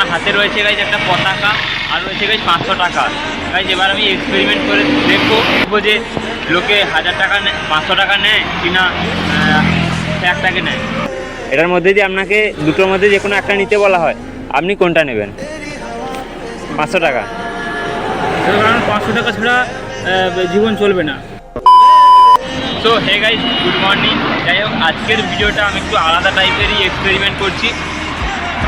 আমার হাতে রয়েছে গাইজ একটা পতাকা আর রয়েছে গাইজ 500 টাকা। গাইজ এবার আমি এক্সপেরিমেন্ট করে দেখবো যে লোকে 1000 টাকা নেয়, 500 টাকা নেয় কিনা 1 টাকা নেয়। এটার মধ্যে যদি আপনাকে দুটোর মধ্যে যে কোনো একটা নিতে বলা হয়, আপনি কোনটা নেবেন? 500 টাকা। কারণ 500 টাকা ছাড়া জীবন চলবে না। So hey guys, good morning. যাই হোক, আজকের ভিডিওটা আমি একটু আলাদা টাইপেরই এক্সপেরিমেন্ট করছি।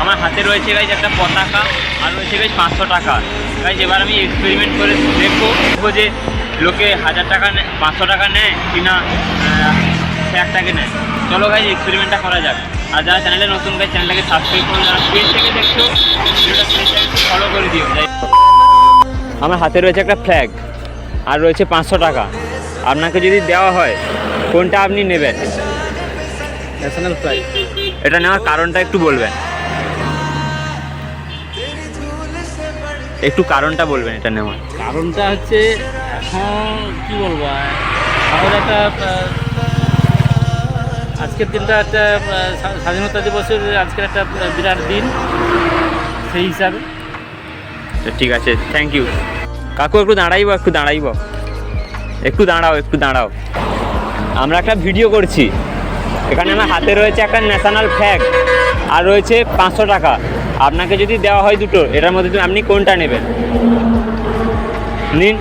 আমার হাতে রয়েছে গাইজ একটা পতাকা আর রয়েছে গাইজ 500 টাকা। গাইজ এবার আমি এক্সপেরিমেন্ট করে দেখবো যে লোকে 1000 টাকা নেয়, 500 টাকা নেয় কিনা 1 টাকা নেয়। চলো গাইজ এক্সপেরিমেন্টটা করা যাক। আর যারা চ্যানেলে নতুন গাইজ চ্যানেলটাকে সাবস্ক্রাইব করুন, যারা পেজ থেকে দেখছো ভিডিওটা পেজটাকে একটু ফলো করে দিও। যাই আমার হাতে রয়েছে একটা ফ্ল্যাগ আর রয়েছে 500 টাকা। আপনাকে যদি দেওয়া হয়, কোনটা আপনি নেবেন? National flag. এটা নেওয়ার কারণটা একটু বলবেন, একটু কারণটা বলবেন এটা নেওয়ার। কারণটা হচ্ছে এখন কী বলবো, আমাদের একটা আজকের দিনটা একটা স্বাধীনতা দিবসের আজকের একটা বিরাট দিন, সেই হিসাবে। ঠিক আছে, থ্যাংক ইউ কাকু। একটু দাঁড়াইব, একটু দাঁড়াও। আমরা একটা ভিডিও করছি, এখানে আমার হাতে রয়েছে একটা ন্যাশনাল ফ্ল্যাগ আর রয়েছে 500 টাকা। আপনাকে যদি দেওয়া হয় দুটো, এটার মধ্যে আপনি কোনটা নেবেন? নিন।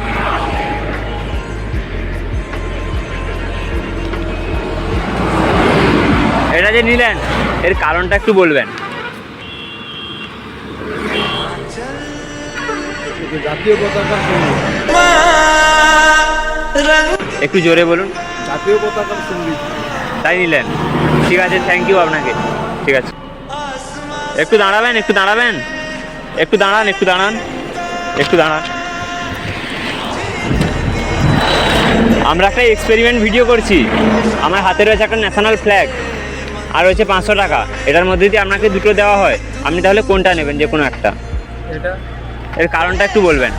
এটা যে নিলেন, এর কারণটা একটু বলবেন। জাতীয় পতাকার সঙ্গীত। একটু জোরে বলুন। জাতীয় পতাকার সঙ্গীত। তাই নিলেন? ঠিক আছে, থ্যাংক ইউ আপনাকে। ঠিক আছে, একটু দাঁড়ান। আমরা একটা এক্সপেরিমেন্ট ভিডিও করছি। আমার হাতে রয়েছে একটা ন্যাশনাল ফ্ল্যাগ আর রয়েছে 500 টাকা। এটার মধ্যে যদি আপনাকে দুটো দেওয়া হয়, আপনি তাহলে কোনটা নেবেন? যে কোনো একটা। এটা এর কারণটা একটু বলবেন।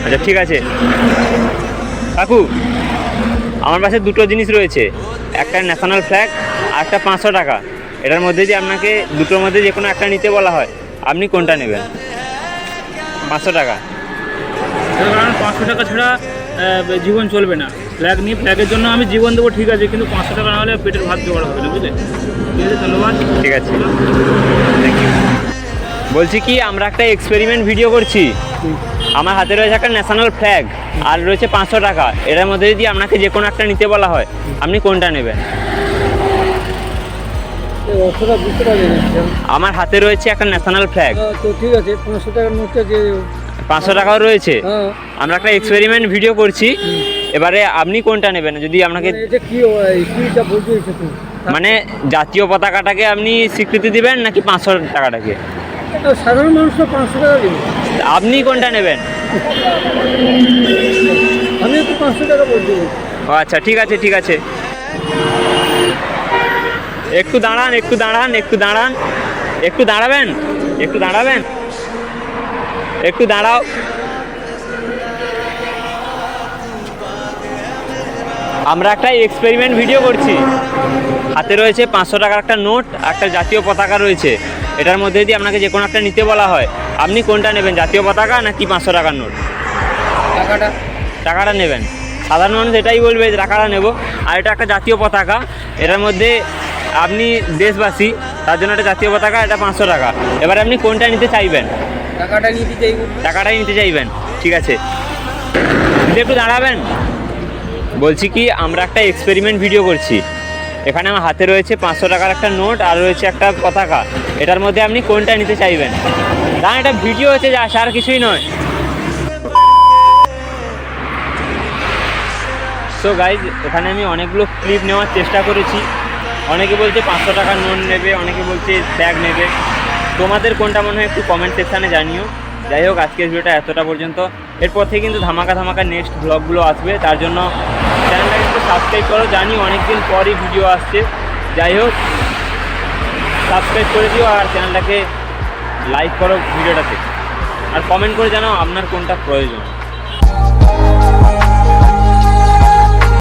আচ্ছা, ঠিক আছে কাকু, আমার কাছে দুটো জিনিস রয়েছে, একটা ন্যাশনাল ফ্ল্যাগ আর একটা 500 টাকা। এটার মধ্যে যদি আপনাকে দুটোর মধ্যে যে কোনো একটা নিতে বলা হয়, আপনি কোনটা নেবেন? 500 টাকা। কারণ 500 টাকা ছাড়া জীবন চলবে না। ফ্ল্যাগ নিয়ে, ফ্ল্যাগের জন্য আমি জীবন দেবো, ঠিক আছে, কিন্তু 500 টাকা না হলে পেটের ভাত জোগাড় হবে না, বুঝলে? ঠিক আছে, ধন্যবাদ। ঠিক আছে, থ্যাংক ইউ। বলছি কি, আমরা একটা এক্সপেরিমেন্ট ভিডিও করছি। আমার হাতে রয়েছে একটা ন্যাশনাল ফ্ল্যাগ আর রয়েছে 500 টাকা। এটার মধ্যে যদি আপনাকে যে কোনো একটা নিতে বলা হয়, আপনি কোনটা নেবেন? আমার হাতে রয়েছে একটা ন্যাশনাল ফ্ল্যাগ। তো ঠিক আছে, 500 টাকার নোটটা যে 500 টাকাও রয়েছে। আমরা একটা এক্সপেরিমেন্ট ভিডিও করছি, এবারে আপনি কোনটা নেবেন? যদি আপনাকে মানে জাতীয় পতাকাটাকে আপনি স্বীকৃতি দিবেন নাকি 500 টাকাটাকে? সাধারণ মানুষ তো 500 টাকা দেবে। আপনি কোনটা নেবেন? আমি একটু 500 টাকা বলছি। ও আচ্ছা, ঠিক আছে। একটু দাঁড়াও। আমরা একটা এক্সপেরিমেন্ট ভিডিও করছি। হাতে রয়েছে 500 টাকার একটা নোট, একটা জাতীয় পতাকা রয়েছে। এটার মধ্যে যদি আপনাকে যে কোনো একটা নিতে বলা হয়, আপনি কোনটা নেবেন? জাতীয় পতাকা নাকি 500 টাকার নোট? টাকাটা নেবেন। সাধারণ মানুষ এটাই বলবে যে টাকাটা নেব। আর এটা একটা জাতীয় পতাকা, এটার মধ্যে আপনি দেশবাসী, তার জন্য একটা জাতীয় পতাকা, এটা 500 টাকা। এবারে আপনি কোনটা নিতে চাইবেন? টাকাটাই নিতে চাইবেন। ঠিক আছে, একটু দাঁড়াবেন। বলছি কি, আমরা একটা এক্সপেরিমেন্ট ভিডিও করছি। এখানে আমার হাতে রয়েছে 500 টাকার একটা নোট আর রয়েছে একটা পতাকা। এটার মধ্যে আপনি কোনটা নিতে চাইবেন? দাঁড়ান, এটা ভিডিও হচ্ছে, যা আর কিছুই নয়। সো গাইজ, এখানে আমি অনেকগুলো ক্লিপ নেওয়ার চেষ্টা করেছি। অনেকে বলছে 500 টাকার নোট নেবে, অনেকে বলছে ফ্ল্যাগ নেবে। তোমাদের কোনটা মনে হয় একটু কমেন্ট সেকশানে জানিও। যাই হোক, আজকের ভিডিওটা এতটা পর্যন্ত। এরপর থেকে কিন্তু ধামাকা নেক্সট ব্লগগুলো আসবে, তার জন্য চ্যানেলটাকে একটু সাবস্ক্রাইব করো। জানি অনেকদিন পরই ভিডিও আসছে। যাই হোক, সাবস্ক্রাইব করে দিও আর চ্যানেলটাকে লাইক করো ভিডিওটাতে, আর কমেন্ট করে জানাও আপনার কোনটা প্রয়োজন।